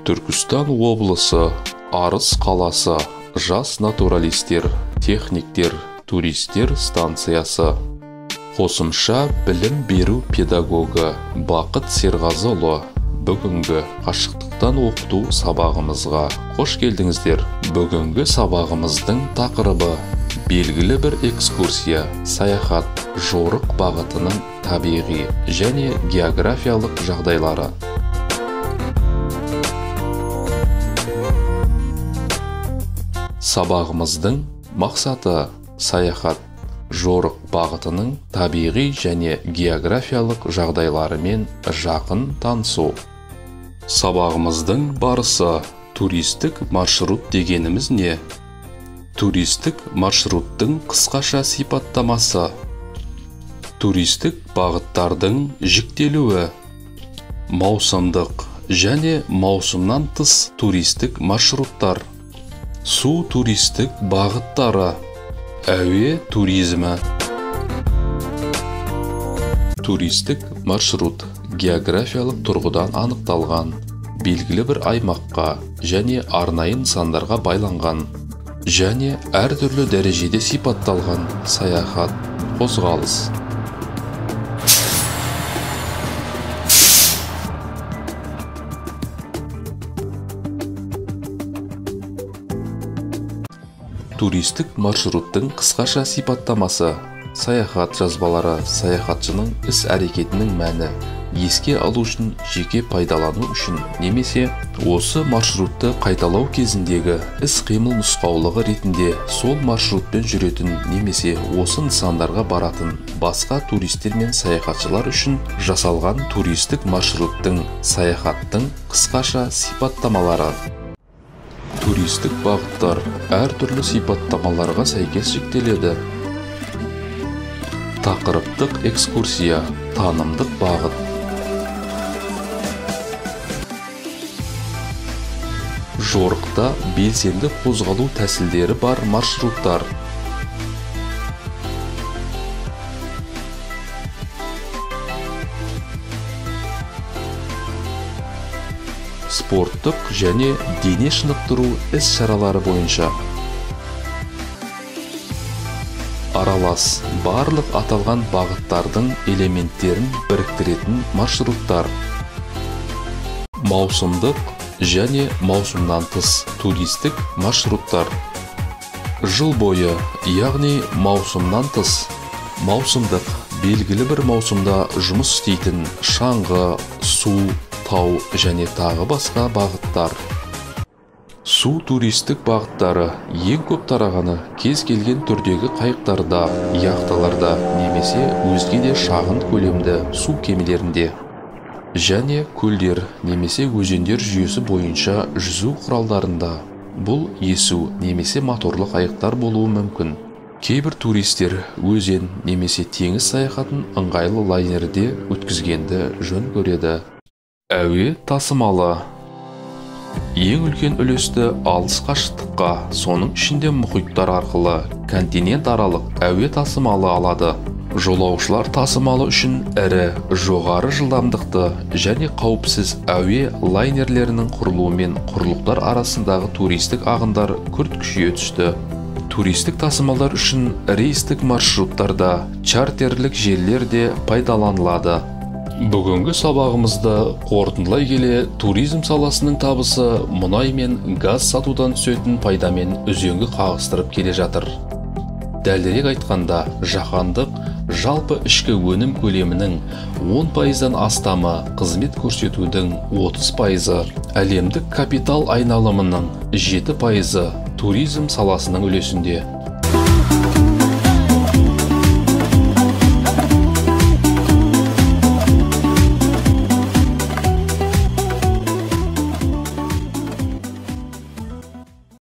Түркістан облысы, Арыс қаласы, жас натуралистер, техниктер, туристер станциясы. Қосымша білім беру педагогы Бақыт Серғазыұлы бүгінгі қашықтықтан оқыту сабағымызға қош келдіңіздер. Бүгінгі сабағымыздың тақырыбы белгілі бір экскурсия, саяхат, жорық бағытының табиғи және географиялық жағдайлары. Сабағымыздың мақсаты саяхат, жорық бағытының табиғи және географиялық жағдайларымен жақын танысу. Сабағымыздың барысы туристік маршрут дегеніміз не? Туристік маршруттың қысқаша сипаттамасы. Туристік бағыттардың жіктелуі. Маусымдық және маусымнан тыс туристік маршруттар. Су туристік бағыттары. Әуе туризмі. Туристік маршрут географиялық тұрғыдан анықталған, белгілі бір аймаққа және арнайы нысандарға байланған және әртүрлі дәрежеде сипатталған саяхат, қозғалыс. Туристік маршруттың қысқаша сипаттамасы. Саяхат жазбалары саяхатшының іс-әрекетінің мәні, еске алу үшін, жеке пайдалану үшін немесе осы маршрутты қайталау кезіндегі іс-қимыл нұсқаулығы ретінде сол маршрутпен жүретін немесе осы нысандарға баратын басқа туристер мен саяхатшылар үшін жасалған туристік маршруттың, саяхаттың қысқаша сипаттамалары. Туристік бағыттар әртүрлі сипаттамаларға сәйкес жіктеледі. Тақырыптық экскурсия, танымдық бағыт. Жорықта белсенді қозғалу тәсілдері бар маршруттар. Спорттық және дене шынықтыру іс-шаралары бойынша. Аралас барлық аталған бағыттардың элементтерін біріктіретін маршруттар. Маусымдық және маусымнан тыс туристік маршруттар. Жыл бойы, яғни маусымнан тыс. Маусымдық белгілі бір маусымда жұмыс істейтін шаңғы, су, тау және тағы басқа бағыттар. Су туристік бағыттары ең көп тарағаны кез келген түрдегі қайықтарда, яхталарда немесе өзге де шағын көлемді су кемелерінде және көлдер немесе өзендер жүйесі бойынша жүзу құралдарында. Бұл есу немесе моторлы қайықтар болуы мүмкін. Кейбір туристер өзен немесе теңіз саяхатын ыңғайлы лайнерде өткізгенді жөн көреді. Әуе тасымалы. Ең үлкен үлесті алыс қашықтыққа, соның ішінде мұхиттар арқылы континент аралық әуе тасымалы алады. Жолаушылар тасымалы үшін ірі, жоғары жылдамдықты және қауіпсіз әуе лайнерлерінің құрылуымен құрлықтар арасындағы туристік ағындар күрт күшейе түсті. Туристік тасымалдар үшін рейстік маршруттарда, чартерлік желілер де пайдаланылады. Бүгінгі сабағымызды қорытындылай келе, туризм саласының табысы мұнай мен газ сатудан түсетін пайдамен үзеңгі қағыстырып келе жатыр. Дәлірек айтқанда, жаһандық жалпы ішкі өнім көлемінің 10%-дан астамы, қызмет көрсетудің 30%, әлемдік капитал айналымының 7%, туризм саласының үлесінде.